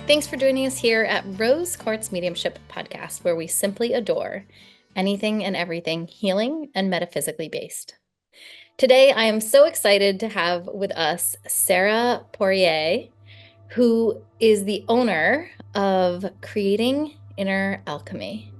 Thanks for joining us here at Rose Quartz Mediumship podcast, where we simply adore anything and everything healing and metaphysically based. Today, I am so excited to have with us Sarah Poirier, who is the owner of Creating Inner Alchemy.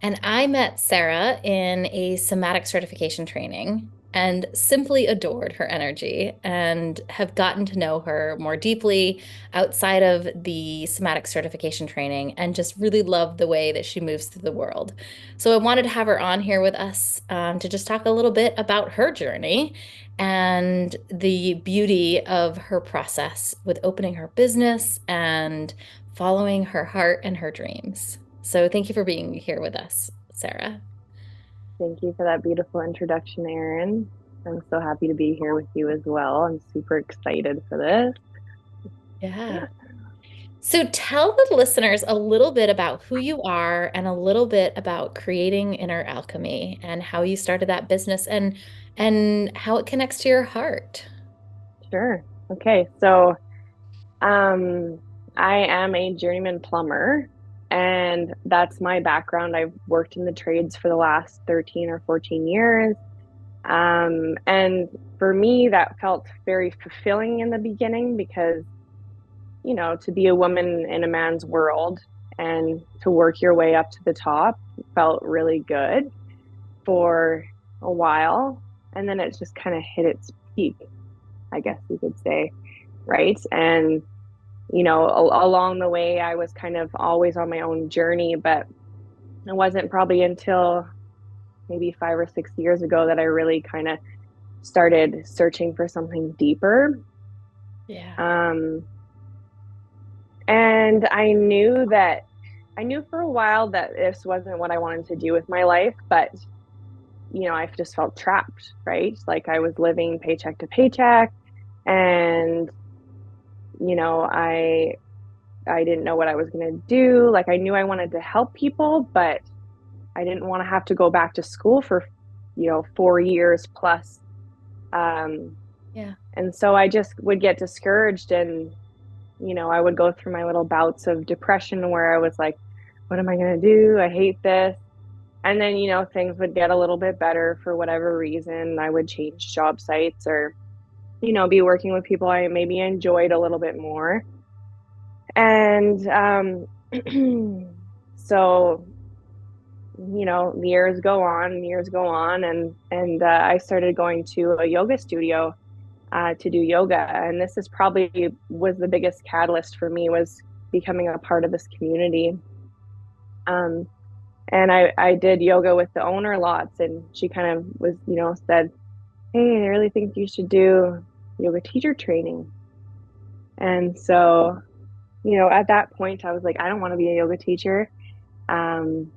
And I met Sarah in a Somatic Certification training and simply adored her energy and have gotten to know her more deeply outside of the Somatic Certification training and just really love the way that she moves through the world. So I wanted to have her on here with us to just talk a little bit about her journey and the beauty of her process with opening her business and following her heart and her dreams. So thank you for being here with us, Sarah. Thank you for that beautiful introduction, Erin. I'm so happy to be here with you as well. I'm super excited for this. Yeah. So tell the listeners a little bit about who you are and a little bit about Creating Inner Alchemy and how you started that business and how it connects to your heart. Sure. Okay. Um, I am a journeyman plumber, and that's my background. I've worked in the trades for the last 13 or 14 years. And for me, that felt very fulfilling in the beginning because, to be a woman in a man's world and to work your way up to the top felt really good for a while. And then it just kind of hit its peak, I guess you could say. Right. And, along the way, I was kind of always on my own journey, but it wasn't probably until maybe 5 or 6 years ago that I really kind of started searching for something deeper. Yeah. Um, and I knew for a while that this wasn't what I wanted to do with my life, but I just felt trapped, right? Like I was living paycheck to paycheck, and I didn't know what I was going to do. Like I knew I wanted to help people, but I didn't want to have to go back to school for 4 years plus. Yeah. And so I just would get discouraged, and I would go through my little bouts of depression where I was like, what am I going to do? I hate this. And then, things would get a little bit better for whatever reason. I would change job sites or, be working with people I maybe enjoyed a little bit more. And so, years go on, and I started going to a yoga studio to do yoga. And this is probably was the biggest catalyst for me, was becoming a part of this community. And I did yoga with the owner lots, and she kind of was, said, hey, I really think you should do yoga teacher training. And so, at that point, I was like, I don't want to be a yoga teacher. Um,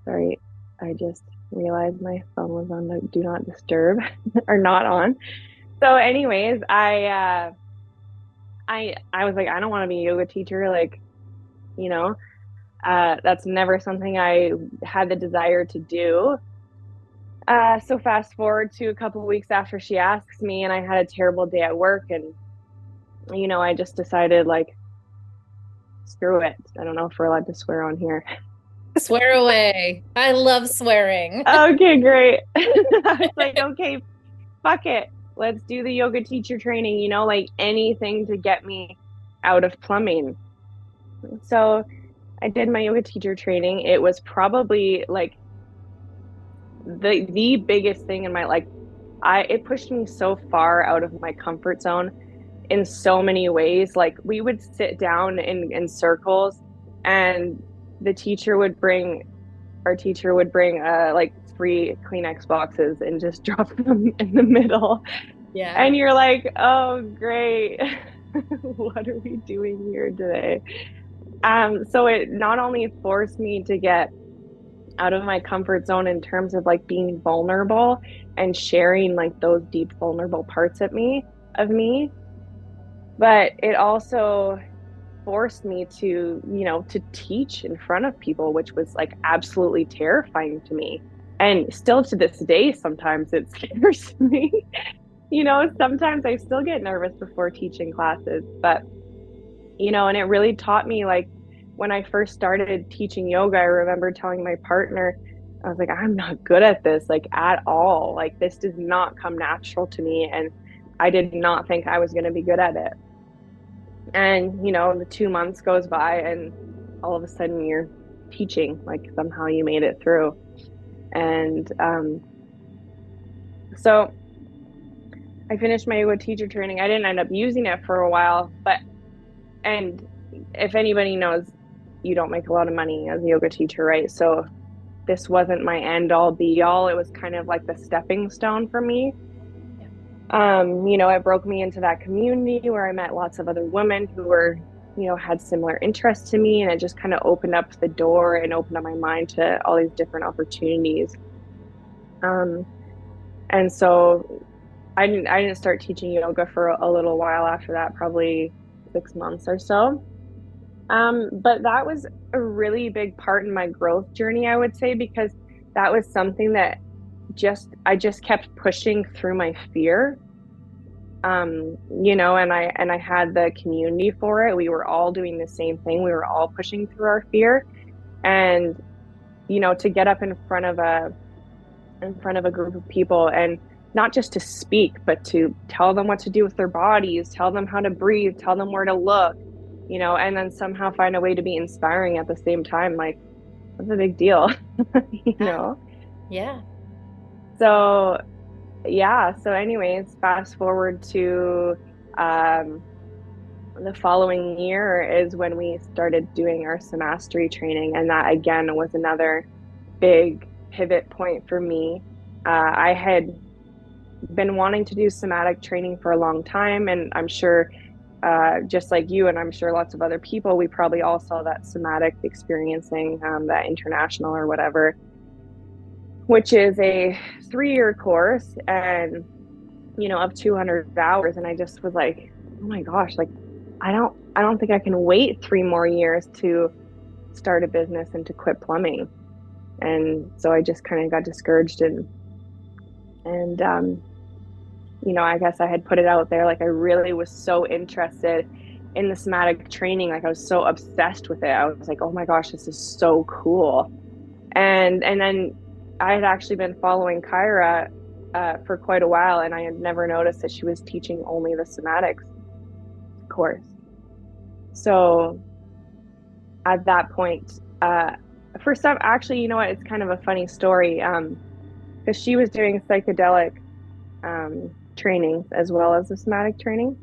Sorry, I just realized my phone was on the do not disturb or not on. So, anyways, I was like, I don't want to be a yoga teacher. Like, you know, that's never something I had the desire to do. So fast forward to a couple of weeks after she asks me, and I had a terrible day at work, and I just decided, like, screw it. I don't know if we're allowed to swear on here. Swear away. I love swearing. Okay, great. I was like, okay, fuck it. Let's do the yoga teacher training, like anything to get me out of plumbing. So I did my yoga teacher training. It was probably like the biggest thing in my, like, it pushed me so far out of my comfort zone in so many ways. Like we would sit down in circles, and the teacher would bring our teacher would bring like 3 Kleenex boxes and just drop them in the middle. Yeah. And you're like, oh great. What are we doing here today? So it not only forced me to get out of my comfort zone in terms of like being vulnerable and sharing like those deep vulnerable parts of me, but it also forced me to teach in front of people, which was like absolutely terrifying to me. And still to this day, sometimes it scares me. Sometimes I still get nervous before teaching classes, but and it really taught me, like, when I first started teaching yoga, I remember telling my partner, I was like, I'm not good at this, like, at all. Like, this does not come natural to me. And I did not think I was going to be good at it. And, the 2 months goes by and all of a sudden you're teaching, like somehow you made it through. And so I finished my yoga teacher training. I didn't end up using it for a while, and if anybody knows, you don't make a lot of money as a yoga teacher, right? So this wasn't my end all be all. It was kind of like the stepping stone for me. It broke me into that community where I met lots of other women who were, had similar interests to me. And it just kind of opened up the door and opened up my mind to all these different opportunities. And so I didn't start teaching yoga for a little while after that, probably 6 months or so. But that was a really big part in my growth journey, I would say, because that was something that I just kept pushing through my fear. And I had the community for it. We were all doing the same thing. We were all pushing through our fear. And, to get up in front of a group of people, and not just to speak, but to tell them what to do with their bodies, tell them how to breathe, tell them where to look, and then somehow find a way to be inspiring at the same time. Like, that's a big deal, you know? Yeah. So, yeah. So anyways, fast forward to the following year is when we started doing our mastery training. And that, again, was another big pivot point for me. I had been wanting to do somatic training for a long time, and I'm sure just like you, and I'm sure lots of other people, we probably all saw that somatic experiencing, that international or whatever, which is a 3-year course and of 200 hours. And I just was like, oh my gosh, like I don't think I can wait 3 more years to start a business and to quit plumbing. And so I just kind of got discouraged, and I guess I had put it out there, like I really was so interested in the somatic training. Like I was so obsessed with it. I was like, oh my gosh, this is so cool. And then I had actually been following Kyra for quite a while, and I had never noticed that she was teaching only the somatics course. So at that point, for some, actually, you know what? It's kind of a funny story, because she was doing psychedelic trainings as well as the somatic training.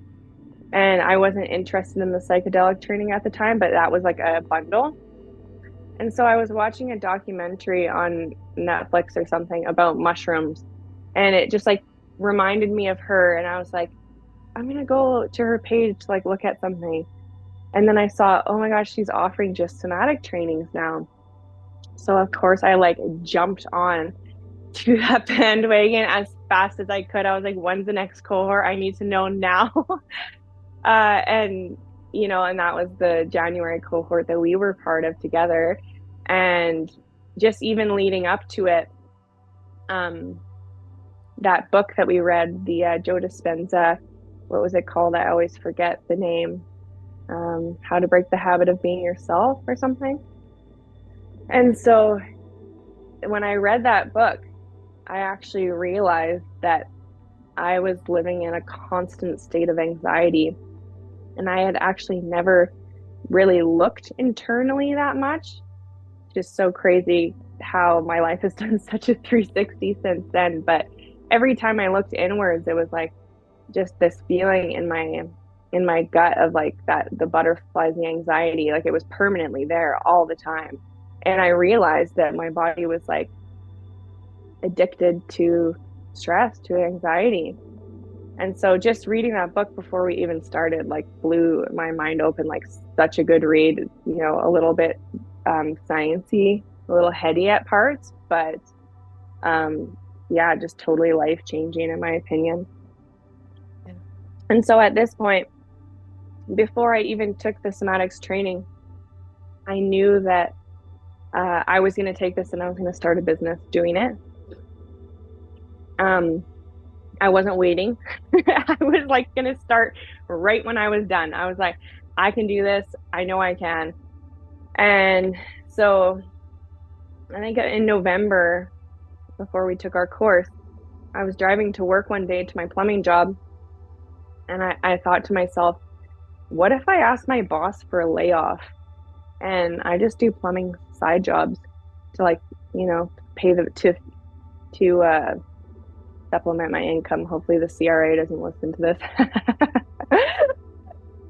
And I wasn't interested in the psychedelic training at the time, but that was like a bundle. And so I was watching a documentary on Netflix or something about mushrooms, and it just like reminded me of her. And I was like, I'm going to go to her page to like look at something. And then I saw, oh my gosh, she's offering just somatic trainings now. So of course I like jumped on to that bandwagon as fast as I could. I was like, when's the next cohort? I need to know now. And that was the January cohort that we were part of together. And just even leading up to it, that book that we read, the Joe Dispenza, what was it called? I always forget the name. How to Break the Habit of Being Yourself or something. And so when I read that book, I actually realized that I was living in a constant state of anxiety. And I had actually never really looked internally that much. Just so crazy how my life has done such a 360 since then. But every time I looked inwards, it was like just this feeling in my gut of like that, the butterflies, the anxiety, like it was permanently there all the time. And I realized that my body was like addicted to stress, to anxiety. And so just reading that book before we even started like blew my mind open. Like such a good read, a little bit sciencey, a little heady at parts, but yeah, just totally life changing in my opinion. Yeah. And so at this point, before I even took the somatics training, I knew that I was going to take this and I was going to start a business doing it. I wasn't waiting. I was like going to start right when I was done. I was like, I can do this. I know I can. And so I think in November, before we took our course, I was driving to work one day to my plumbing job. And I thought to myself, what if I ask my boss for a layoff and I just do plumbing side jobs to like, pay the to supplement my income. Hopefully the CRA doesn't listen to this.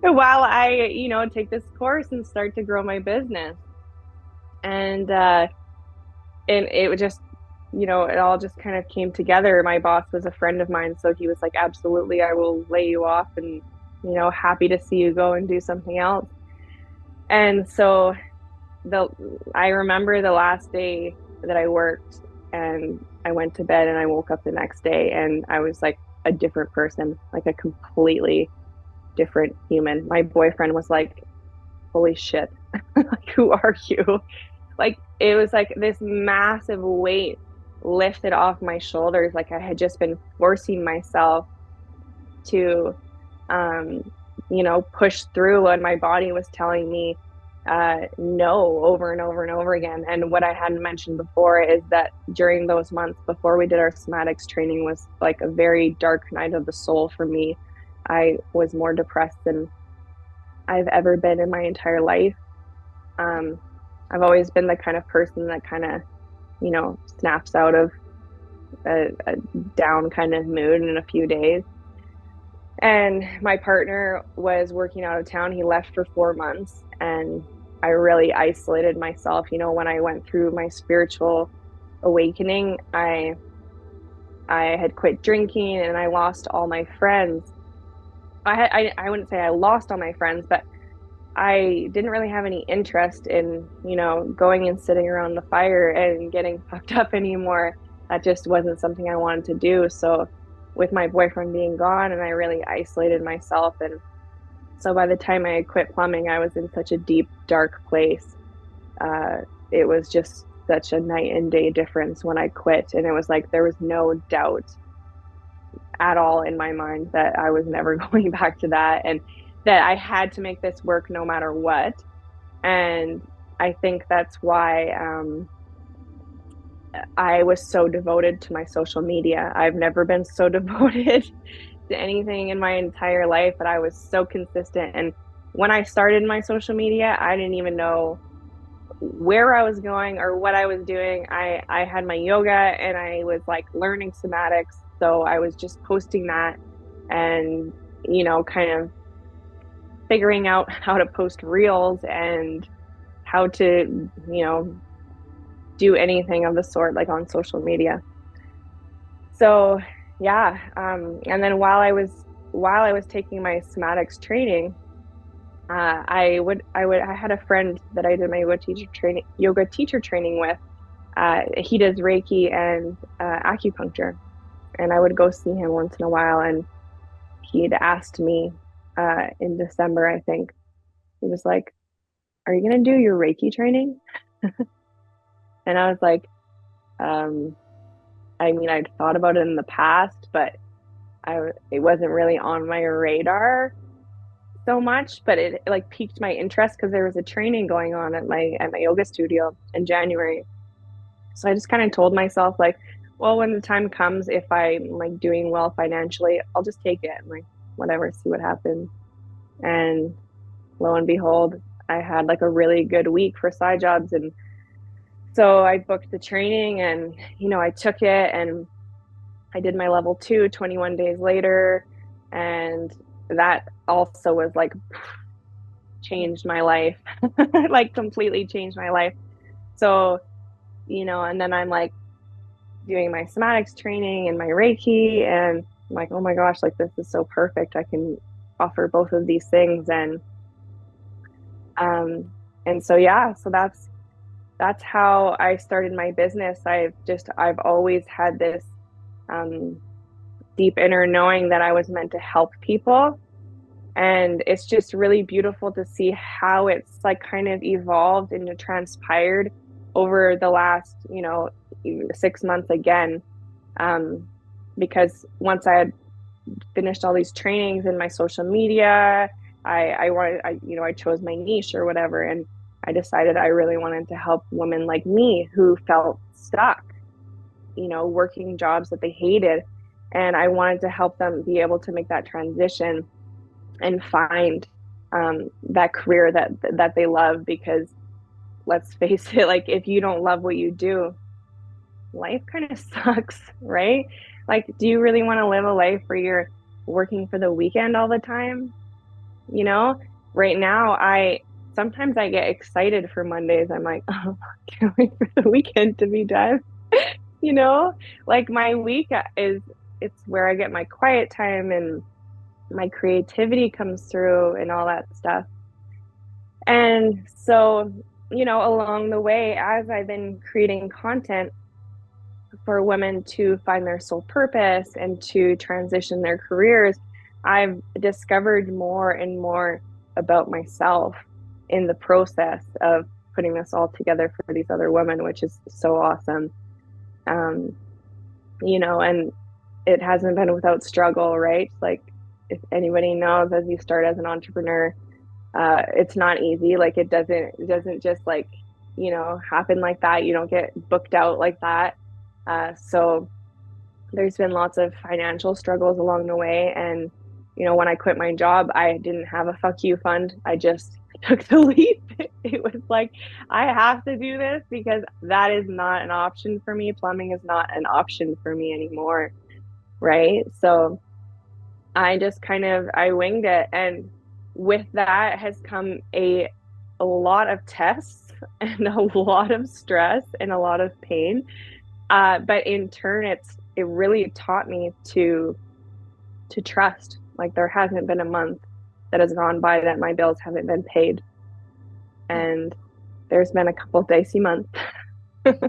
While I, take this course and start to grow my business. And it would just, it all just kind of came together. My boss was a friend of mine, so he was like, absolutely, I will lay you off and, happy to see you go and do something else. And so the I remember the last day that I worked and I went to bed and I woke up the next day and I was like a different person, like a completely different human. My boyfriend was like, holy shit, like, who are you? Like, it was like this massive weight lifted off my shoulders. Like, I had just been forcing myself to, um, push through when my body was telling me no over and over and over again. And what I hadn't mentioned before is that during those months before we did our somatics training was like a very dark night of the soul for me. I was more depressed than I've ever been in my entire life. Um, I've always been the kind of person that kind of, snaps out of a down kind of mood in a few days. And my partner was working out of town. He left for 4 months, and I really isolated myself. When I went through my spiritual awakening, I had quit drinking and I lost all my friends. I wouldn't say I lost all my friends, but I didn't really have any interest in, going and sitting around the fire and getting fucked up anymore. That just wasn't something I wanted to do. So with my boyfriend being gone, and I really isolated myself. And so by the time I quit plumbing, I was in such a deep, dark place. It was just such a night and day difference when I quit. And it was like there was no doubt at all in my mind that I was never going back to that and that I had to make this work no matter what. And I think that's why I was so devoted to my social media. I've never been so devoted to anything in my entire life, but I was so consistent. And when I started my social media, I didn't even know where I was going or what I was doing. I had my yoga and I was like learning somatics. So I was just posting that and, kind of figuring out how to post reels and how to, do anything of the sort like on social media. So yeah, and then while I was taking my somatics training, I had a friend that I did my yoga teacher training with. He does Reiki and acupuncture, and I would go see him once in a while. And he'd asked me in December, I think, he was like, "Are you gonna do your Reiki training?" And I was like, I mean, I'd thought about it in the past, but it wasn't really on my radar so much, but it like piqued my interest because there was a training going on at my yoga studio in January. So I just kind of told myself like, well, when the time comes, if I'm like doing well financially, I'll just take it and like whatever, see what happens. And lo and behold, I had like a really good week for side jobs. And so I booked the training and, I took it and I did my level 2 21 days later. And that also was like changed my life, like completely changed my life. So, and then I'm like doing my somatics training and my Reiki, and I'm like, oh my gosh, like this is so perfect. I can offer both of these things. Um, and so, yeah, so that's how I started my business. I've always had this deep inner knowing that I was meant to help people. And it's just really beautiful to see how it's like kind of evolved and transpired over the last, 6 months again. Because once I had finished all these trainings in my social media, I wanted, I chose my niche or whatever. And I decided I really wanted to help women like me who felt stuck, working jobs that they hated. And I wanted to help them be able to make that transition and find that career that they love. Because let's face it, like if you don't love what you do, life kind of sucks, right? Like, do you really want to live a life where you're working for the weekend all the time? You know, right now, sometimes I get excited for Mondays. I'm like, oh, I can't wait for the weekend to be done. You know, like my week it's where I get my quiet time and my creativity comes through and all that stuff. And so, along the way, as I've been creating content for women to find their soul purpose and to transition their careers, I've discovered more and more about myself in the process of putting this all together for these other women, which is so awesome. And it hasn't been without struggle, right? Like, if anybody knows, as you start as an entrepreneur, it's not easy. Like, it doesn't just like, happen like that. You don't get booked out like that. So there's been lots of financial struggles along the way. And, when I quit my job, I didn't have a fuck you fund. I just took the leap. It was like, I have to do this because that is not an option for me. Plumbing is not an option for me anymore. Right. So I just I winged it. And with that has come a lot of tests and a lot of stress and a lot of pain. But in turn, it really taught me to trust. Like, there hasn't been a month that has gone by that my bills haven't been paid. And there's been a couple dicey months. But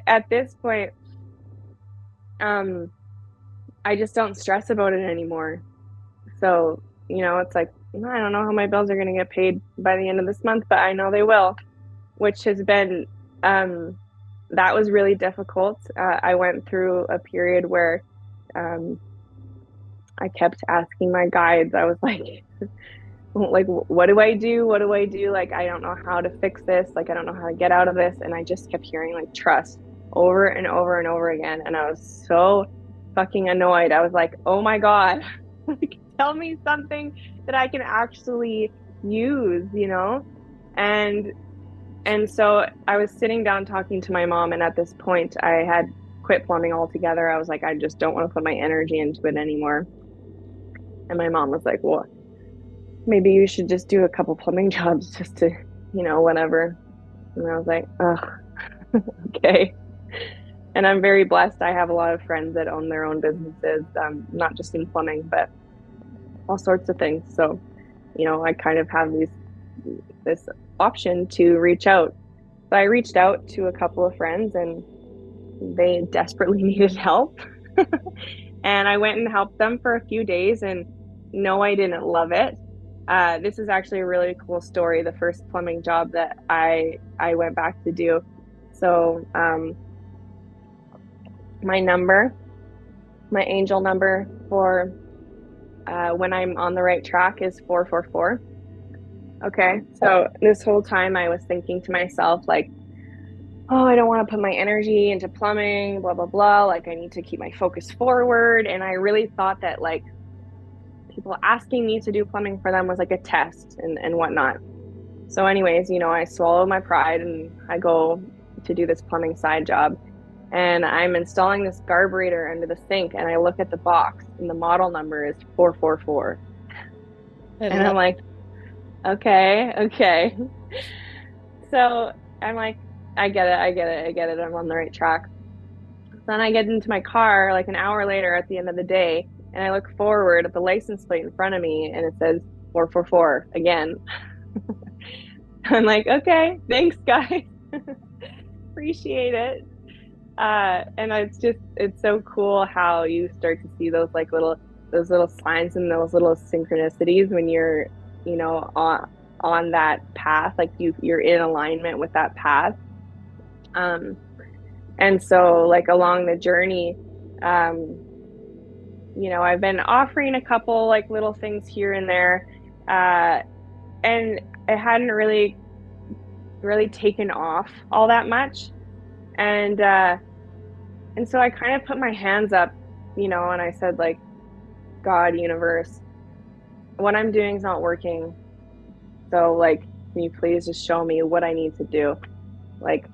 at this point, I just don't stress about it anymore. So, it's like, I don't know how my bills are going to get paid by the end of this month, but I know they will, which has been, that was really difficult. I went through a period where I kept asking my guides. I was like, what do I do? What do I do? Like, I don't know how to fix this. Like, I don't know how to get out of this. And I just kept hearing like trust over and over and over again. And I was so fucking annoyed. I was like, oh my God, like, tell me something that I can actually use, And so I was sitting down talking to my mom. And at this point, I had quit plumbing altogether. I was like, I just don't want to put my energy into it anymore. And my mom was like, well, maybe you should just do a couple plumbing jobs just to, whatever. And I was like, oh, okay. And I'm very blessed. I have a lot of friends that own their own businesses, not just in plumbing, but all sorts of things. So, I kind of have this option to reach out. So I reached out to a couple of friends and they desperately needed help. And I went and helped them for a few days, and no, I didn't love it. This is actually a really cool story. The first plumbing job that I went back to do. So my angel number for when I'm on the right track is 444. Okay, so this whole time I was thinking to myself, like, oh, I don't want to put my energy into plumbing, blah, blah, blah. Like, I need to keep my focus forward. And I really thought that, like, people asking me to do plumbing for them was like a test and whatnot. So anyways, I swallow my pride and I go to do this plumbing side job. And I'm installing this carburetor under the sink, and I look at the box and the model number is 444. And I'm like, okay. So I'm like, I get it. I'm on the right track. Then I get into my car like an hour later at the end of the day, and I look forward at the license plate in front of me, and it says 444 again. I'm like, okay, thanks, guys. Appreciate it. And it's so cool how you start to see those little signs and those little synchronicities when you're, on that path, like you're in alignment with that path. And so, like, along the journey, I've been offering a couple like little things here and there. Uh, and it hadn't really taken off all that much. And and so I kind of put my hands up, and I said like, God, universe, what I'm doing is not working. So like, can you please just show me what I need to do? Like,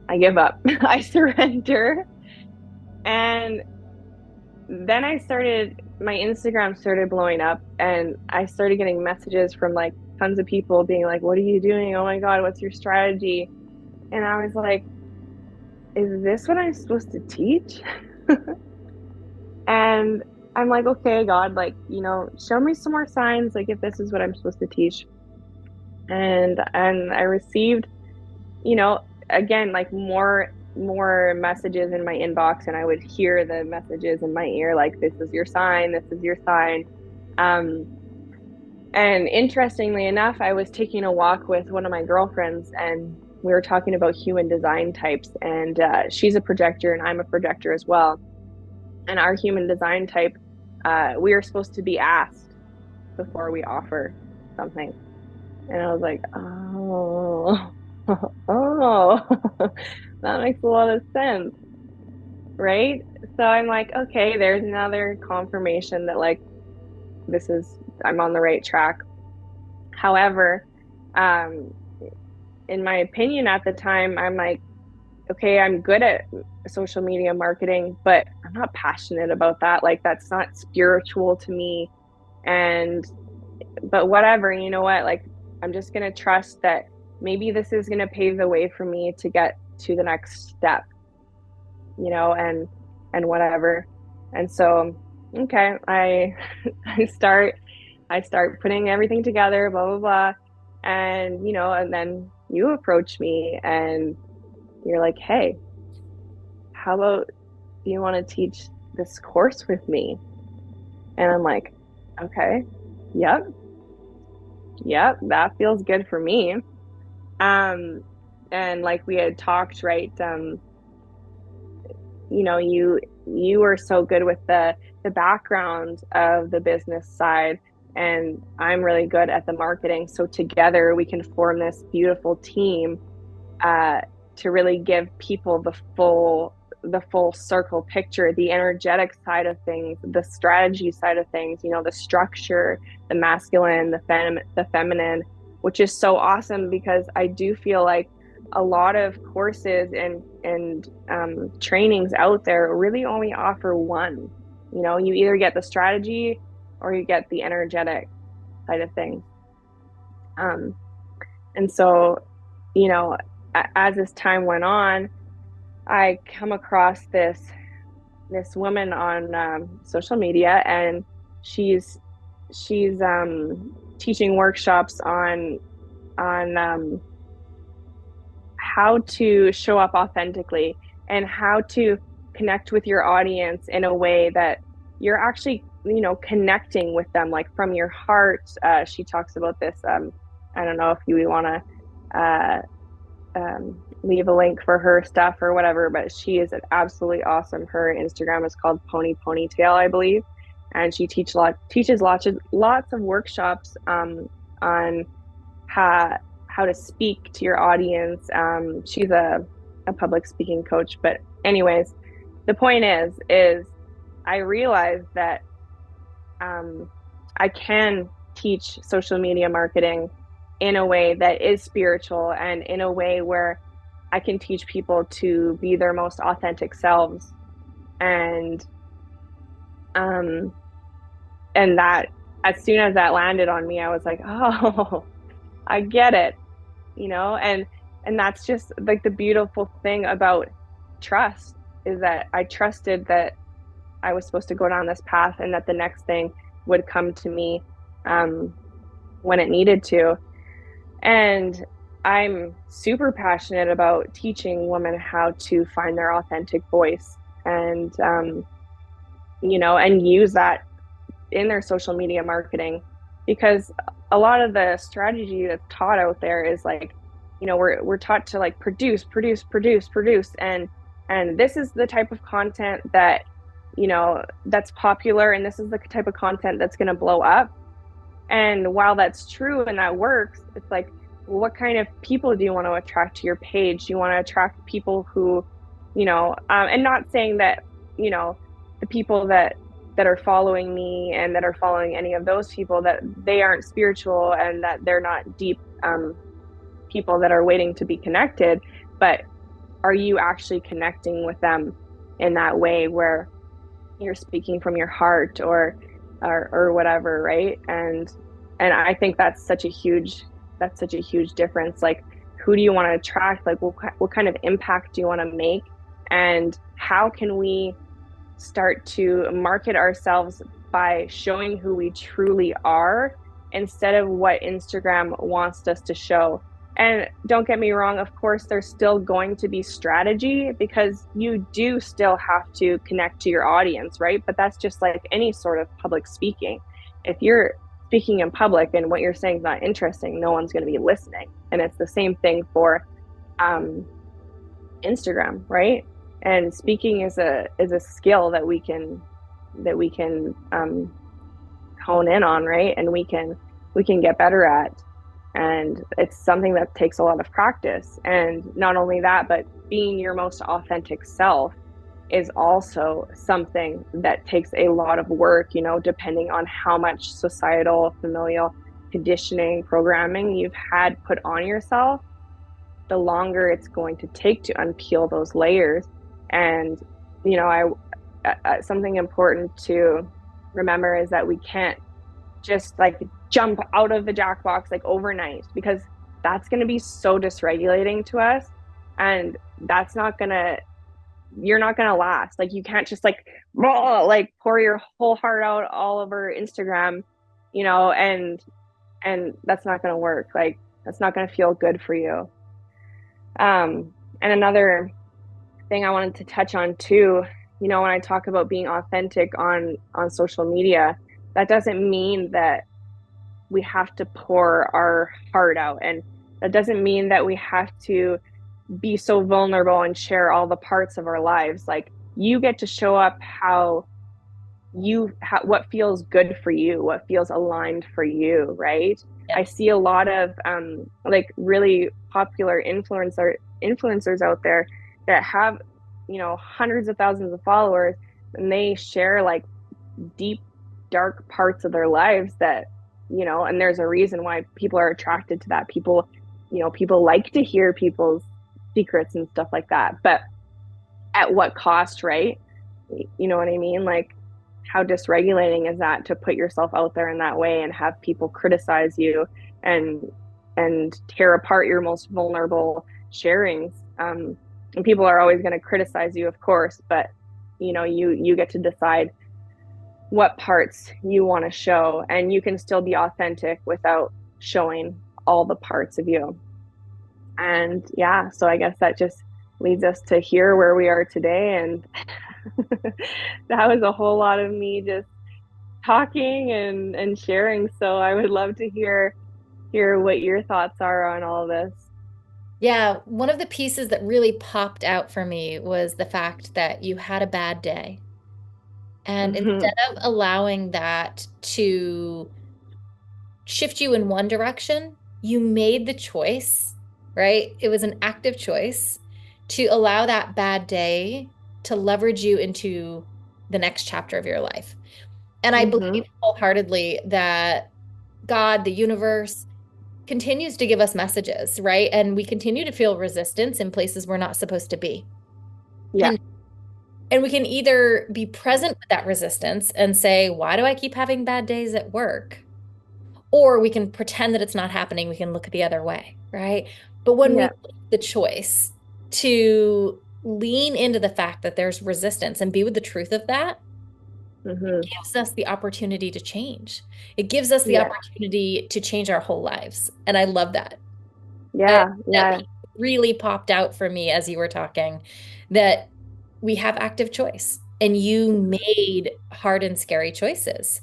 I give up. I surrender. And then my Instagram started blowing up and I started getting messages from like tons of people being like, what are you doing? Oh my God, what's your strategy? And I was like, is this what I'm supposed to teach? And I'm like, okay, God, like, show me some more signs, like if this is what I'm supposed to teach. And I received, again, like more messages in my inbox, and I would hear the messages in my ear, like, this is your sign, this is your sign. Um, and interestingly enough, I was taking a walk with one of my girlfriends, and we were talking about human design types, and she's a projector and I'm a projector as well. And our human design type, we are supposed to be asked before we offer something. And I was like, oh, oh, that makes a lot of sense, right? So I'm like, okay, there's another confirmation that like I'm on the right track. However, um, in my opinion at the time, I'm like, okay, I'm good at social media marketing, but I'm not passionate about that. Like, that's not spiritual to me. And, but whatever, you know what? Like, I'm just going to trust that maybe this is going to pave the way for me to get to the next step, and whatever. And so, okay, I start, I start putting everything together, blah, blah, blah. And, and then you approach me and you're like, hey, how about you want to teach this course with me? And I'm like, okay, yep, yep, that feels good for me. Um, and like we had talked, right? You were so good with the background of the business side, and I'm really good at the marketing. So together we can form this beautiful team uh, to really give people the full circle picture, the energetic side of things, the strategy side of things, the structure, the masculine, the feminine, which is so awesome because I do feel like a lot of courses and trainings out there really only offer one. You either get the strategy or you get the energetic side of things. Um, and so, you know, as this time went on, I come across this woman on social media, and she's teaching workshops on how to show up authentically and how to connect with your audience in a way that you're actually connecting with them like from your heart. She talks about this. I don't know if you want to leave a link for her stuff or whatever, but she is absolutely awesome. Her Instagram is called Pony Ponytail, I believe, and she teaches lots of workshops on how to speak to your audience. She's a public speaking coach, but anyways, the point is I realized that I can teach social media marketing in a way that is spiritual and in a way where I can teach people to be their most authentic selves. And um and that, as soon as that landed on me, I was like, oh, I get it, and that's just like the beautiful thing about trust, is that I trusted that I was supposed to go down this path and that the next thing would come to me um, when it needed to. And I'm super passionate about teaching women how to find their authentic voice and, and use that in their social media marketing, because a lot of the strategy that's taught out there is like, we're taught to like produce, and this is the type of content that that's popular and this is the type of content that's going to blow up. And while that's true and that works, it's like, well, what kind of people do you want to attract to your page? You want to attract people who, and not saying that, the people that are following me and that are following any of those people, that they aren't spiritual and that they're not deep people that are waiting to be connected. But are you actually connecting with them in that way where you're speaking from your heart or whatever, right? And I think that's such a huge difference. Like, who do you want to attract? Like, what kind of impact do you want to make? And how can we start to market ourselves by showing who we truly are instead of what Instagram wants us to show? And don't get me wrong, of course, there's still going to be strategy because you do still have to connect to your audience, right? But that's just like any sort of public speaking. If you're speaking in public and what you're saying is not interesting, no one's going to be listening. And it's the same thing for Instagram, right? And speaking is a skill that we can hone in on, right? And we can get better at. And it's something that takes a lot of practice. And not only that, but being your most authentic self is also something that takes a lot of work, depending on how much societal, familial conditioning, programming you've had put on yourself, the longer it's going to take to unpeel those layers. And, something important to remember is that we can't just like jump out of the Jackbox like overnight, because that's going to be so dysregulating to us, and you're not going to last. Like, you can't just like pour your whole heart out all over Instagram, and that's not going to work. Like, that's not going to feel good for you. And another thing I wanted to touch on too, when I talk about being authentic on social media, that doesn't mean that we have to pour our heart out, and that doesn't mean that we have to be so vulnerable and share all the parts of our lives. Like, you get to show up what feels good for you, what feels aligned for you, right? Yeah. I see a lot of like really popular influencers out there that have hundreds of thousands of followers, and they share like deep dark parts of their lives that and there's a reason why people are attracted to that. People like to hear people's secrets and stuff like that, but at what cost, right? You know what I mean? Like, how dysregulating is that to put yourself out there in that way and have people criticize you and tear apart your most vulnerable sharings? And people are always going to criticize you, of course, but you get to decide what parts you want to show, and you can still be authentic without showing all the parts of you. And yeah, so I guess that just leads us to here where we are today. And that was a whole lot of me just talking and sharing. So I would love to hear what your thoughts are on all of this. Yeah, one of the pieces that really popped out for me was the fact that you had a bad day. And instead of allowing that to shift you in one direction, you made the choice, right? It was an active choice to allow that bad day to leverage you into the next chapter of your life. And I believe wholeheartedly that God, the universe, continues to give us messages, right? And we continue to feel resistance in places we're not supposed to be. Yeah. And we can either be present with that resistance and say, why do I keep having bad days at work? Or we can pretend that it's not happening. We can look the other way, right? But when we make the choice to lean into the fact that there's resistance and be with the truth of that, it gives us the opportunity to change. It gives us the opportunity to change our whole lives. And I love that. That really popped out for me as you were talking, that we have active choice, and you made hard and scary choices.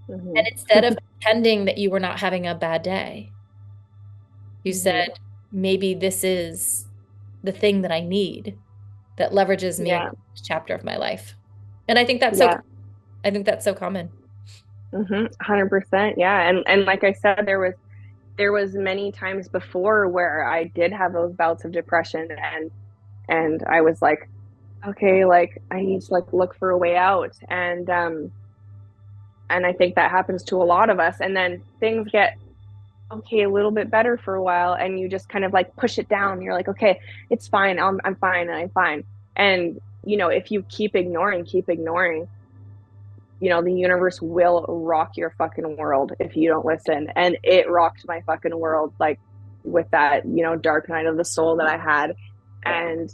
And instead of pretending that you were not having a bad day, you said, maybe this is the thing that I need that leverages me in this chapter of my life. And I think that's so, Yeah. I think that's so common. 100%. Yeah. And like I said, there was many times before where I did have those bouts of depression, and I was like, okay, like I need to like look for a way out. And I think that happens to a lot of us. And then things get okay a little bit better for a while, and you just kind of like push it down. You're like, okay, it's fine. I'm fine, and I'm fine. And if you keep ignoring, the universe will rock your fucking world if you don't listen. And it rocked my fucking world, like with that, dark night of the soul that I had. And,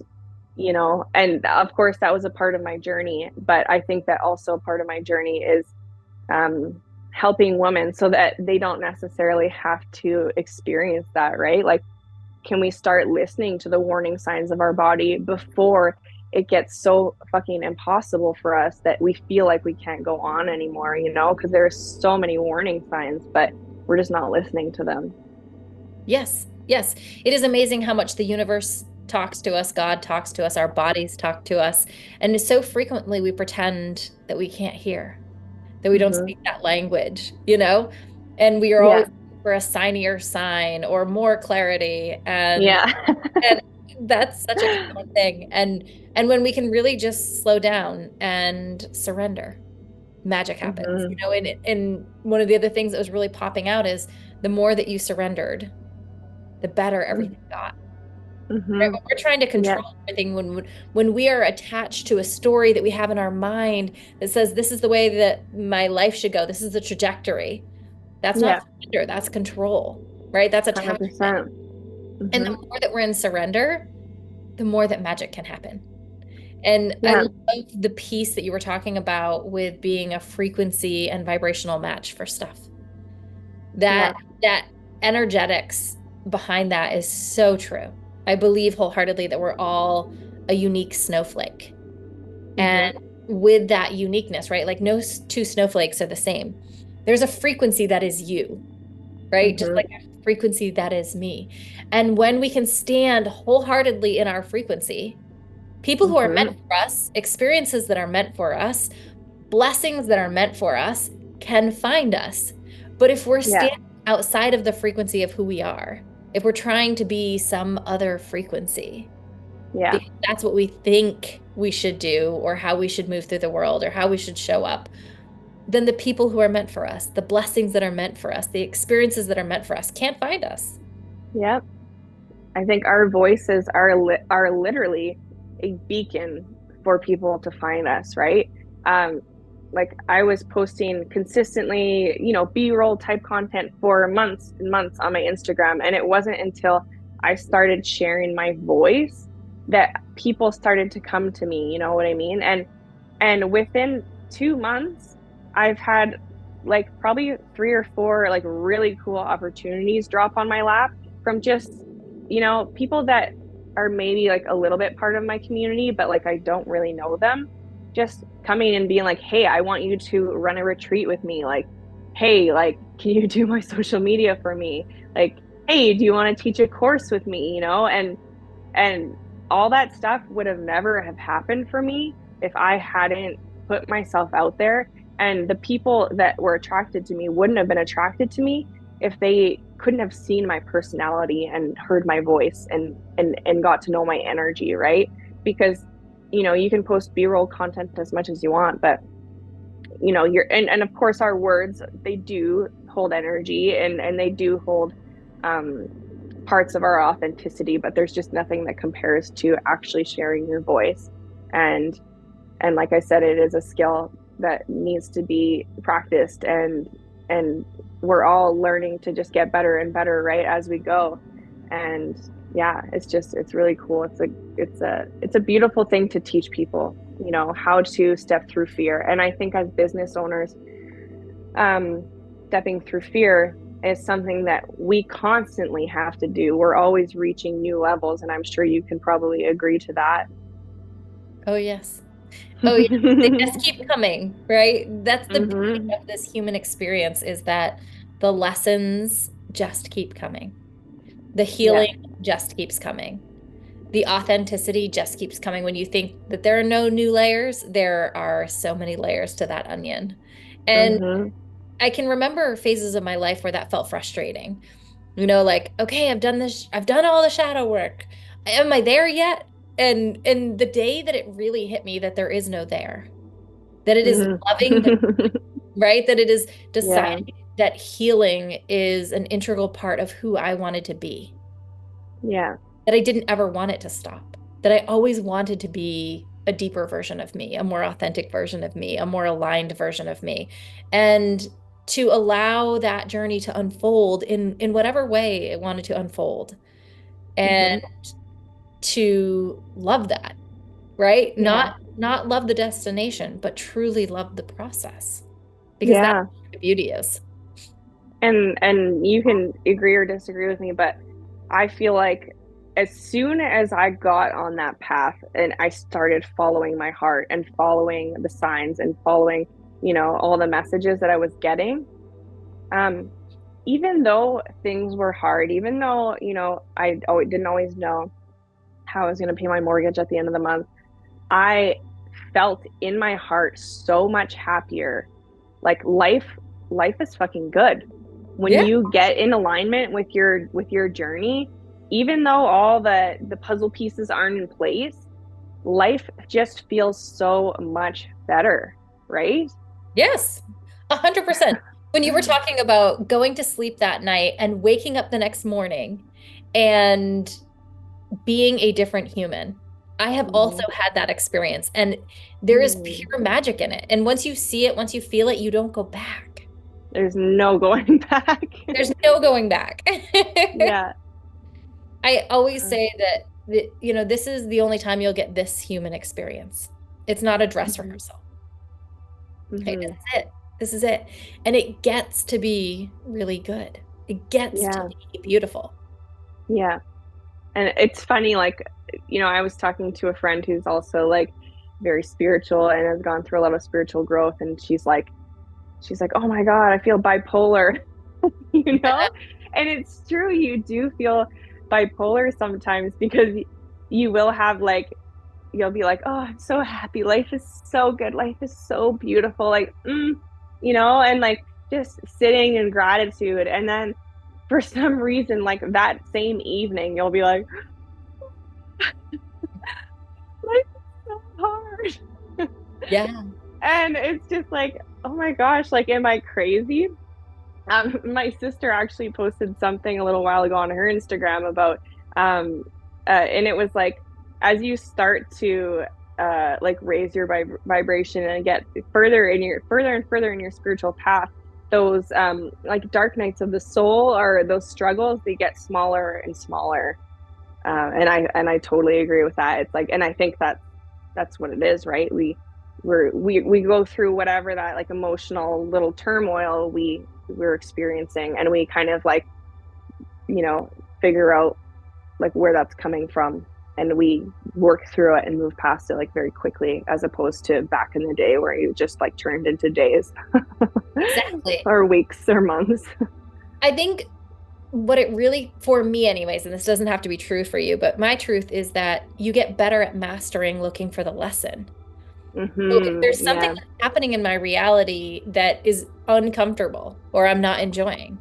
and of course that was a part of my journey. But I think that also part of my journey is helping women so that they don't necessarily have to experience that, right? Like, can we start listening to the warning signs of our body before it gets so fucking impossible for us that we feel like we can't go on anymore, because there's so many warning signs, but we're just not listening to them. Yes, yes. It is amazing how much the universe talks to us, God talks to us, our bodies talk to us. And so frequently we pretend that we can't hear, that we don't Mm-hmm. speak that language, And we are always Yeah. looking for a signier sign or more clarity. Yeah. And that's such a common thing. And when we can really just slow down and surrender, magic happens. Mm-hmm. And one of the other things that was really popping out is the more that you surrendered, the better everything got. Right? Mm-hmm. When we're trying to Yeah. control everything, when we are attached to a story that we have in our mind that says this is the way that my life should go, this is the trajectory. That's Yeah. not surrender, that's control, right? That's attachment. 100%. And the Mm-hmm. more that we're in surrender, the more that magic can happen. And I Yeah. love the piece that you were talking about with being a frequency and vibrational match for stuff. Yeah. That energetics behind that is so true. I believe wholeheartedly that we're all a unique snowflake. And Mm-hmm. with that uniqueness, right? Like no two snowflakes are the same. There's a frequency that is you, right? Just like Mm-hmm. a frequency that is me. And when we can stand wholeheartedly in our frequency, people who are meant Mm-hmm. for us, experiences that are meant for us, blessings that are meant for us can find us. But if we're Yeah. standing outside of the frequency of who we are, if we're trying to be some other frequency, Yeah. because that's what we think we should do, or how we should move through the world, or how we should show up, then the people who are meant for us, the blessings that are meant for us, the experiences that are meant for us can't find us. Yeah. I think our voices are literally a beacon for people to find us, right? Um, like I was posting consistently, B-roll type content for months and months on my Instagram, and it wasn't until I started sharing my voice that people started to come to me, you know what I mean? And within 2 months, I've had like probably 3 or 4 like really cool opportunities drop on my lap from just, people that are maybe like a little bit part of my community, but like I don't really know them, just coming and being like, hey, I want you to run a retreat with me. Like, hey, like, can you do my social media for me? Like, hey, do you want to teach a course with me? And all that stuff would have never have happened for me if I hadn't put myself out there. And the people that were attracted to me wouldn't have been attracted to me if they couldn't have seen my personality and heard my voice and got to know my energy, right? Because you can post b-roll content as much as you want, but you're and of course our words, they do hold energy, and they do hold um parts of our authenticity, but there's just nothing that compares to actually sharing your voice. And like I said, it is a skill that needs to be practiced, and we're all learning to just get better and better, right, as we go. And yeah, it's really cool. It's a beautiful thing to teach people, how to step through fear. And I think as business owners, um, stepping through fear is something that we constantly have to do. We're always reaching new levels, and I'm sure you can probably agree to that. Oh, yes. Oh, yeah. They just keep coming, right? That's the beauty Hmm. of this human experience is that the lessons just keep coming. The Yeah. healing just keeps coming. the authenticity just keeps coming. When you think that there are no new layers, there are so many layers to that onion. And Mm-hmm. I can remember phases of my life where that felt frustrating. You know, like, okay, I've done this, I've done all the shadow work. Am I there yet? And the day that it really hit me that there is no there, that it is loving the, Mm-hmm. right? That it is Yeah. deciding that healing is an integral part of who I wanted to be, Yeah. that I didn't ever want it to stop, that I always wanted to be a deeper version of me, a more authentic version of me, a more aligned version of me. And to allow that journey to unfold in whatever way it wanted to unfold, and Mm-hmm. to love that, right? Yeah. Not love the destination, but truly love the process, because that's Yeah. what the beauty is. And you can agree or disagree with me, but I feel like as soon as I got on that path and I started following my heart and following the signs and following, all the messages that I was getting, um, even though things were hard, even though, didn't always know how I was going to pay my mortgage at the end of the month, I felt in my heart so much happier. Like life is fucking good when Yeah. you get in alignment with your journey. Even though all the puzzle pieces aren't in place, life just feels so much better, right? Yes, 100%. When you were talking about going to sleep that night and waking up the next morning and being a different human, I have also Mm-hmm. had that experience, and there is Mm. pure magic in it. And once you see it, once you feel it, you don't go back. There's no going back. There's no going back. Yeah. I always say that, this is the only time you'll get this human experience. It's not a dress Mm-hmm. rehearsal. Okay, this Mm-hmm. is it. This is it. And it gets to be really good. It gets to Yeah. be beautiful. Yeah. And it's funny, like, I was talking to a friend who's also like very spiritual and has gone through a lot of spiritual growth, and she's like, oh my God, I feel bipolar, you know? And it's true, you do feel bipolar sometimes because you will have like, you'll be like, oh, I'm so happy. Life is so good. Life is so beautiful. Like, and like just sitting in gratitude. And then for some reason, like that same evening, you'll be like, life is so hard. Yeah. And it's just like, oh my gosh, like, am I crazy? My sister actually posted something a little while ago on her Instagram about, and it was like, as you start to like raise your vibration and get further and further in your spiritual path, those like dark nights of the soul or those struggles, they get smaller and smaller. And I totally agree with that. It's like, and I think that's what it is, right? We go through whatever that like emotional little turmoil we're experiencing, and we kind of like, figure out like where that's coming from, and we work through it and move past it like very quickly, as opposed to back in the day where you just like turned into days Exactly. or weeks or months. I think what it really, for me anyways, and this doesn't have to be true for you, but my truth is that you get better at mastering looking for the lesson. So if Mm-hmm. there's something Yeah. that's happening in my reality that is uncomfortable or I'm not enjoying,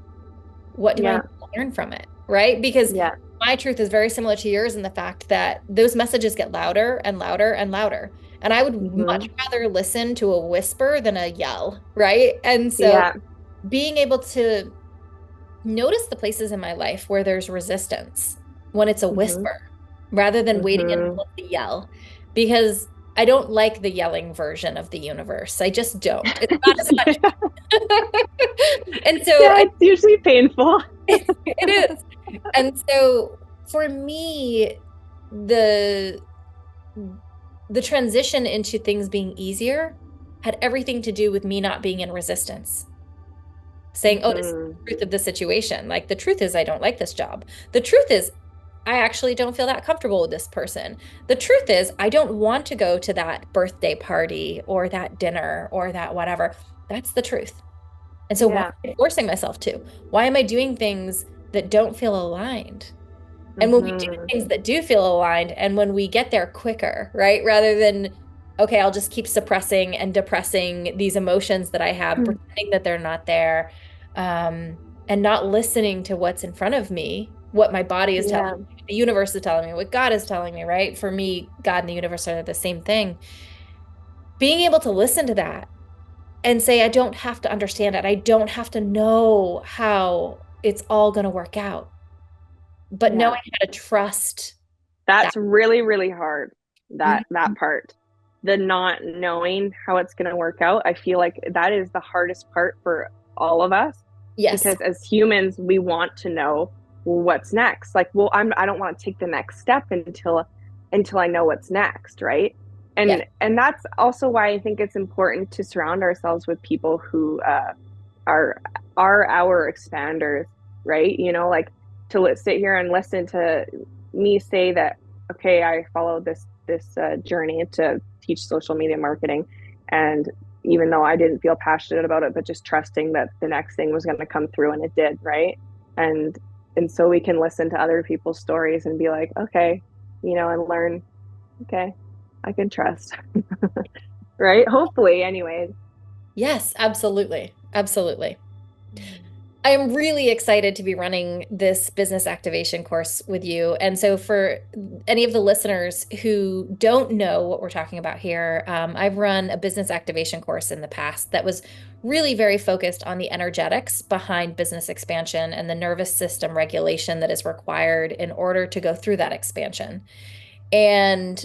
what do I need Yeah. to learn from it? Right? Because Yeah. my truth is very similar to yours in the fact that those messages get louder and louder and louder. And I would much Mm-hmm. rather listen to a whisper than a yell, right? And so Yeah. being able to notice the places in my life where there's resistance when it's a Mm-hmm. whisper rather than waiting Mm-hmm. until the yell, because I don't like the yelling version of the universe. I just don't. It's not as much. Yeah. And so Yeah, it's usually painful. it is. And so for me, the the transition into things being easier had everything to do with me not being in resistance, saying, oh, this is Mm-hmm. the truth of the situation. Like, the truth is, I don't like this job. The truth is, I actually don't feel that comfortable with this person. The truth is, I don't want to go to that birthday party or that dinner or that whatever. That's the truth. And so, why Yeah. am I forcing myself to? Why am I doing things that don't feel aligned? And when we do Mm-hmm. things that do feel aligned, and when we get there quicker, right? Rather than, okay, I'll just keep suppressing and depressing these emotions that I have, pretending that they're not there, and not listening to what's in front of me, what my body is telling Yeah. me, the universe is telling me, what God is telling me, right? For me, God and the universe are the same thing. Being able to listen to that and say, I don't have to understand it. I don't have to know how it's all going to work out, but Yeah. knowing how to trust that. That's really, really hard. That Mhm. part. The not knowing how it's going to work out. I feel like that is the hardest part for all of us Yes. because as humans, we want to know what's next. Like, well, I don't want to take the next step until I know what's next, right? Yes. And that's also why I think it's important to surround ourselves with people who are are our expanders, right? You know, like to sit here and listen to me say that, okay, I followed this journey to teach social media marketing, and even though I didn't feel passionate about it, but just trusting that the next thing was going to come through, and it did, right? And and so we can listen to other people's stories and be like, okay, you know, and learn, okay, I can trust, right? Hopefully, anyways. Yes, absolutely. Absolutely. I am really excited to be running this business activation course with you. And so, for any of the listeners who don't know what we're talking about here, I've run a business activation course in the past that was really very focused on the energetics behind business expansion and the nervous system regulation that is required in order to go through that expansion. And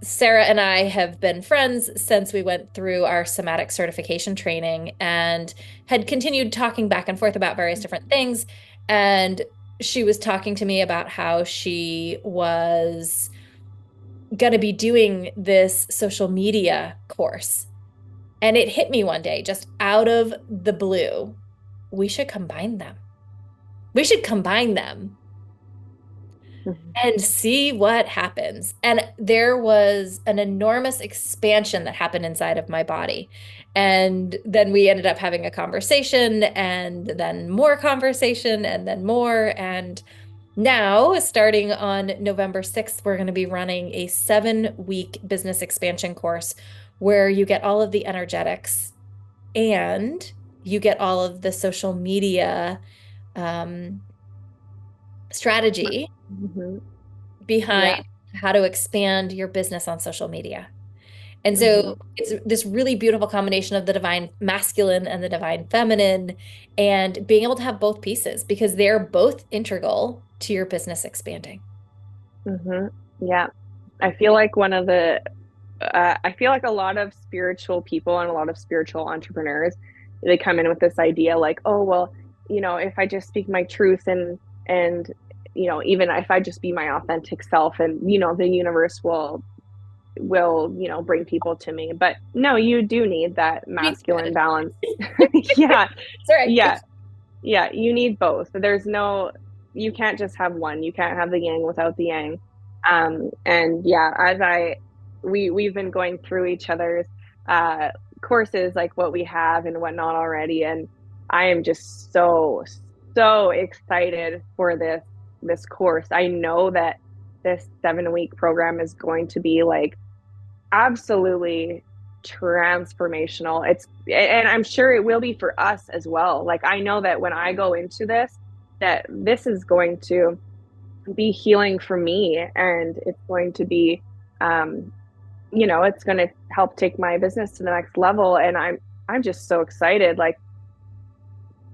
Sarah and I have been friends since we went through our somatic certification training and had continued talking back and forth about various different things. And she was talking to me about how she was going to be doing this social media course. And it hit me one day, just out of the blue. We should combine them. We should combine them and see what happens. And there was an enormous expansion that happened inside of my body. And then we ended up having a conversation, and then more conversation, and then more. And now, starting on November 6th, we're going to be running a 7-week business expansion course where you get all of the energetics and you get all of the social media um, strategy Mm-hmm. behind Yeah. how to expand your business on social media. And Mm-hmm. so it's this really beautiful combination of the divine masculine and the divine feminine, and being able to have both pieces because they're both integral to your business expanding. Mm-hmm. Yeah. I feel like I feel like a lot of spiritual people and a lot of spiritual entrepreneurs, they come in with this idea like, oh, well, you know, if I just speak my truth and, you know, even if I just be my authentic self and, you know, the universe will, you know, bring people to me. But no, you do need that You need masculine both. balance. Yeah. Sorry. Yeah. Yeah. You need both. You can't just have one. You can't have the yang without the yang. And yeah, we've been going through each other's uh, courses, like what we have and whatnot already, and I am just so excited for this course. I know that this 7 week program is going to be like absolutely transformational. And I'm sure it will be for us as well. Like I know that when I go into this, that this is going to be healing for me, and it's going to be um you know, it's going to help take my business to the next level, and I'm just so excited. Like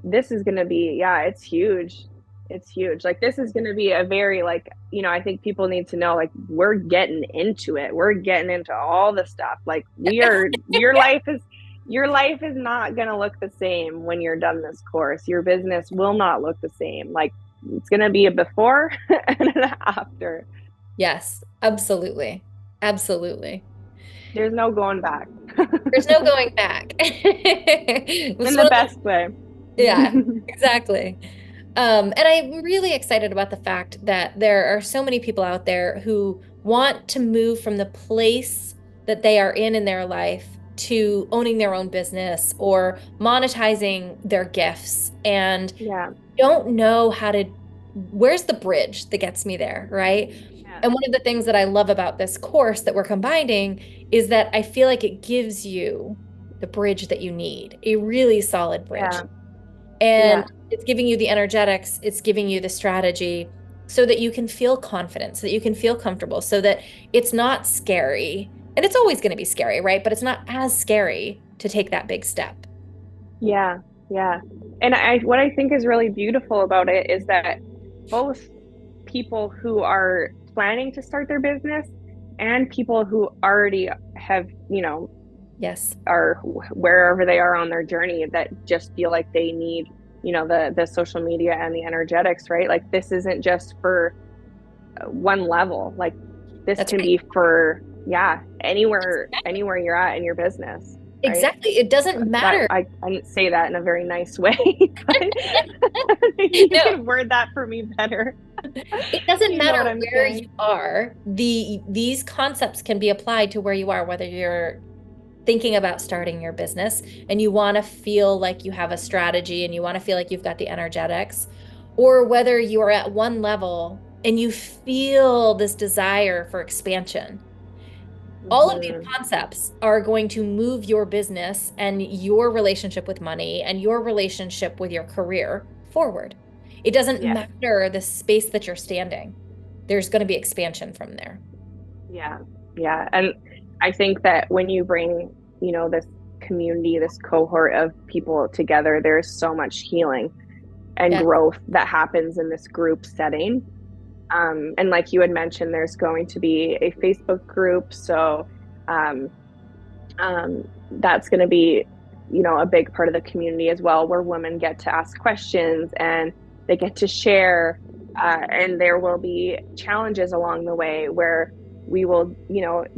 this is going to be, yeah, it's huge. It's huge. Like this is going to be a very, like, you know, I think people need to know, like, we're getting into it. We're getting into all the stuff. Like we are, your life is not going to look the same when you're done this course. Your business will not look the same. Like it's going to be a before and an after. Yes, absolutely. Absolutely. There's no going back. There's no going back. In It's the one of those, best way. yeah, exactly. And I'm really excited about the fact that there are so many people out there who want to move from the place that they are in their life to owning their own business or monetizing their gifts and Yeah. don't know how to where's the bridge that gets me there, right? Yeah. And one of the things that I love about this course that we're combining is that I feel like it gives you the bridge that you need, a really solid bridge. Yeah. And Yeah. it's giving you the energetics, it's giving you the strategy so that you can feel confident, so that you can feel comfortable, so that it's not scary. And it's always going to be scary, right? But it's not as scary to take that big step. Yeah. Yeah. And what I think is really beautiful about it is that both people who are planning to start their business and people who already have, Yes, are wherever they are on their journey that just feel like they need, the social media and the energetics, right? Like this isn't just for one level. Like this that's can right. be for, yeah, anywhere you're at in your business, right? Exactly. It doesn't That matter. I didn't say that in a very nice way, but maybe you No, can word that for me better. it doesn't You know matter what I'm where you saying? are. These concepts can be applied to where you are, whether you're thinking about starting your business and you want to feel like you have a strategy and you want to feel like you've got the energetics, or whether you are at one level and you feel this desire for expansion. All of these Hmm. concepts are going to move your business and your relationship with money and your relationship with your career forward. It doesn't Yes. matter the space that you're standing. There's going to be expansion from there. Yeah. Yeah. And I think that when you bring, this community, this cohort of people together, there's so much healing and Yeah. growth that happens in this group setting. And like you had mentioned, there's going to be a Facebook group. So um, that's going to be, a big part of the community as well, where women get to ask questions and they get to share. And there will be challenges along the way where we will,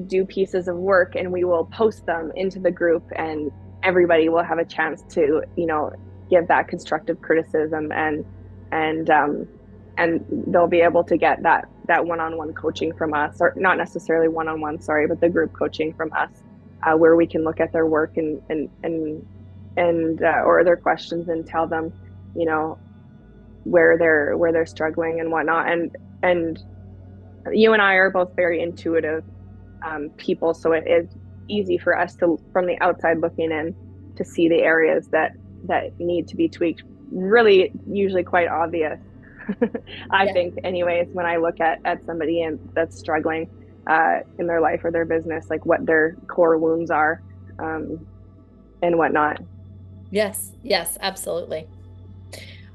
do pieces of work and we will post them into the group, and everybody will have a chance to, give that constructive criticism, and and they'll be able to get that one-on-one coaching from us, or not necessarily one-on-one, sorry, but the group coaching from us, where we can look at their work and or their questions and tell them, you know, where they're struggling and whatnot. And you and I are both very intuitive people, so it is easy for us to, from the outside looking in, to see the areas that need to be tweaked. Really, usually quite obvious. I Yeah. think, anyways, when I look at somebody and that's struggling in their life or their business, like what their core wounds are, um, and whatnot. Yes. Yes, absolutely.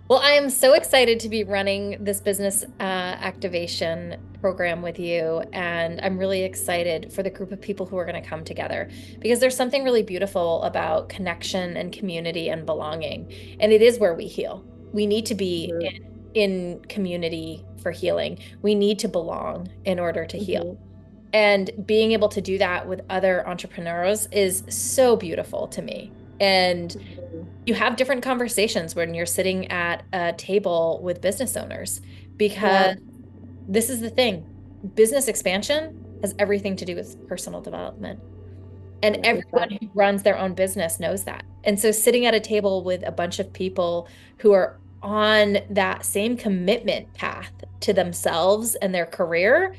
Well, I am so excited to be running this business activation program with you. And I'm really excited for the group of people who are going to come together because there's something really beautiful about connection and community and belonging. And it is where we heal. We need to be Mm-hmm. in community for healing. We need to belong in order to heal. Mm-hmm. And being able to do that with other entrepreneurs is so beautiful to me. And Mm-hmm. you have different conversations when you're sitting at a table with business owners Yeah, because this is the thing. Business expansion has everything to do with personal development. And 100%. everyone who runs their own business knows that. And so sitting at a table with a bunch of people who are on that same commitment path to themselves and their career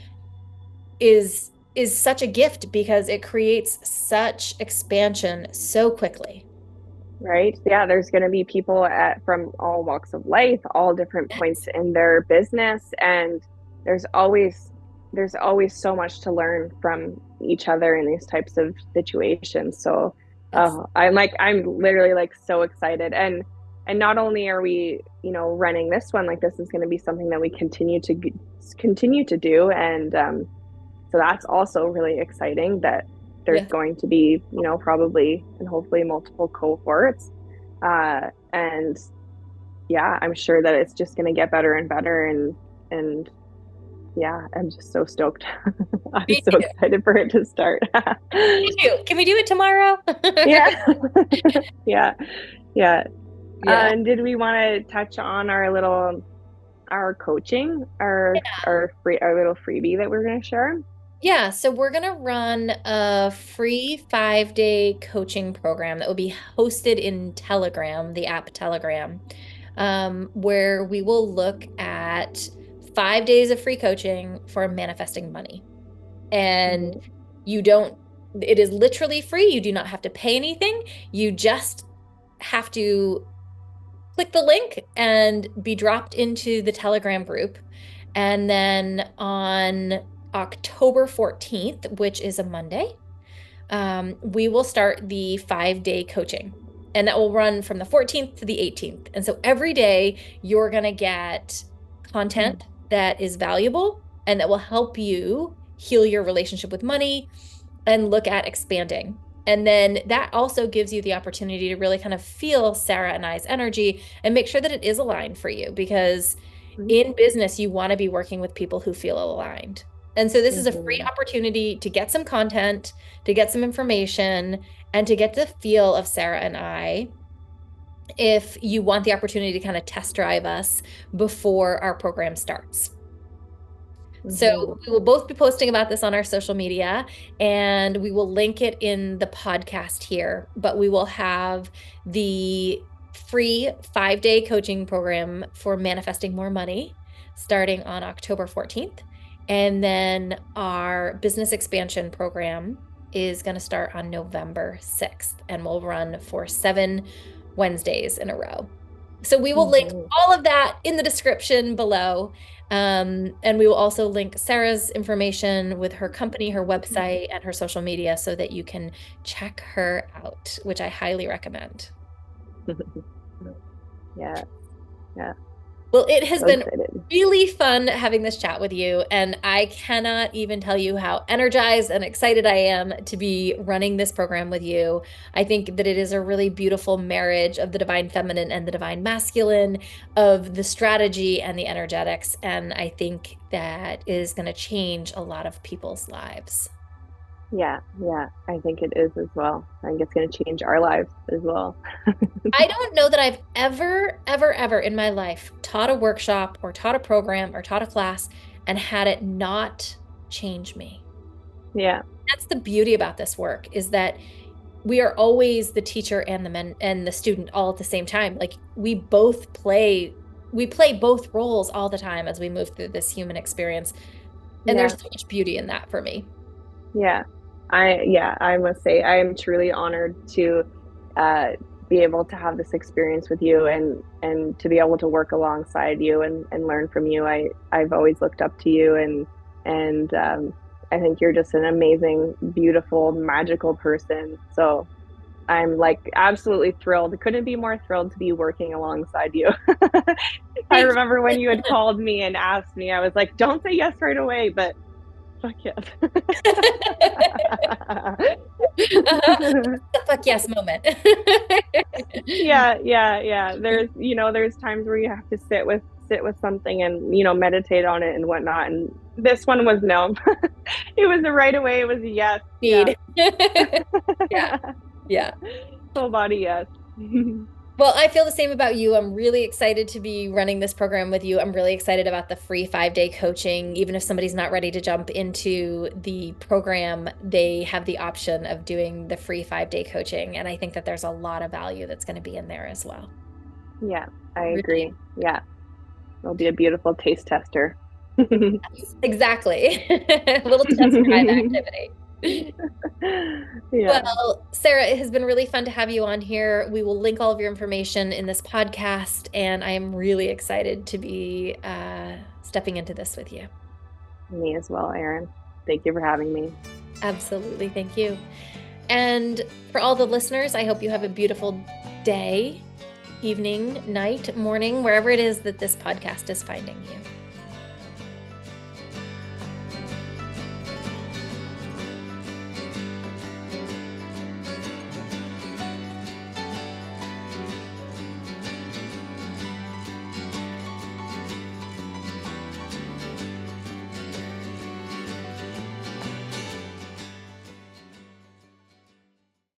is such a gift because it creates such expansion so quickly. Right? Yeah, there's going to be people from all walks of life, all different points in their business, and there's always there's always so much to learn from each other in these types of situations. So, Yes. I'm literally like so excited, and not only are we, running this one, like this is going to be something that we continue to do, and so that's also really exciting that there's Yes. going to be, probably and hopefully multiple cohorts. And yeah, I'm sure that it's just going to get better and better. And yeah, I'm just so stoked. I'm Me so too. excited for it to start. Me too. Can we do it tomorrow? Yeah. Yeah. Yeah. Yeah. And did we want to touch on our coaching, our little freebie that we're going to share? Yeah, so we're going to run a free 5-day coaching program that will be hosted in Telegram, the app Telegram. where we will look at 5 days of free coaching for manifesting money. And Mhm. it is literally free. You do not have to pay anything. You just have to click the link and be dropped into the Telegram group. And then on October 14th, which is a Monday, we will start the 5 day coaching. And that will run from the 14th to the 18th. And so every day you're going to get content that is valuable and that will help you heal your relationship with money and look at expanding. And then that also gives you the opportunity to really kind of feel Sarah and I's energy and make sure that it is aligned for you, because in business, you want to be working with people who feel aligned. And so this is a free Mhm. opportunity to get some content, to get some information, and to get the feel of Sarah and I if you want the opportunity to kind of test drive us before our program starts. So Mhm. we will both be posting about this on our social media, and we will link it in the podcast here, but we will have the free 5 day coaching program for manifesting more money starting on October 14th. And then our business expansion program is going to start on November 6th and will run for 7 Wednesdays in a row. So we will link Mhm. all of that in the description below. And we will also link Sarah's information with her company, her website, and her social media so that you can check her out, which I highly recommend. Yeah, yeah. Well, it has So been excited. really fun having this chat with you, and I cannot even tell you how energized and excited I am to be running this program with you. I think that it is a really beautiful marriage of the divine feminine and the divine masculine, of the strategy and the energetics, and I think that is going to change a lot of people's lives. Yeah, yeah. I think it is as well. I think it's going to change our lives as well. I don't know that I've ever, ever, ever in my life taught a workshop or taught a program or taught a class and had it not change me. Yeah, That's the beauty about this work, is that we are always the teacher and the men and the student all at the same time. Like we play both roles all the time as we move through this human experience. And there's yeah, so much beauty in that for me. yeah. I must say I am truly honored to uh be able to have this experience with you and to be able to work alongside you and learn from you. I've always looked up to you and I think you're just an amazing, beautiful, magical person. So I'm like absolutely thrilled. Couldn't be more thrilled to be working alongside you. I Thank remember when you had called me and asked me, I was like, don't say yes right away, but fuck yes. The fuck yes moment. Yeah, yeah, yeah. There's times where you have to sit with something and meditate on it and whatnot. And this one was no. It was a right away. It was a yes. Yeah. Need. Yeah, yeah. Full body yes. Well, I feel the same about you. I'm really excited to be running this program with you. I'm really excited about the free 5 day coaching. Even if somebody's not ready to jump into the program, they have the option of doing the free 5 day coaching. And I think that there's a lot of value that's going to be in there as well. Yeah, I Really. agree. Yeah, it'll be a beautiful taste tester. Exactly. A little test drive activity. Yeah, Well, Sarah, it has been really fun to have you on here. We will link all of your information in this podcast, and I am really excited to be stepping into this with you. me as well, Erin. Thank you for having me. Absolutely. Thank you. And for all the listeners, I hope you have a beautiful day, evening, night, morning, wherever it is that this podcast is finding you.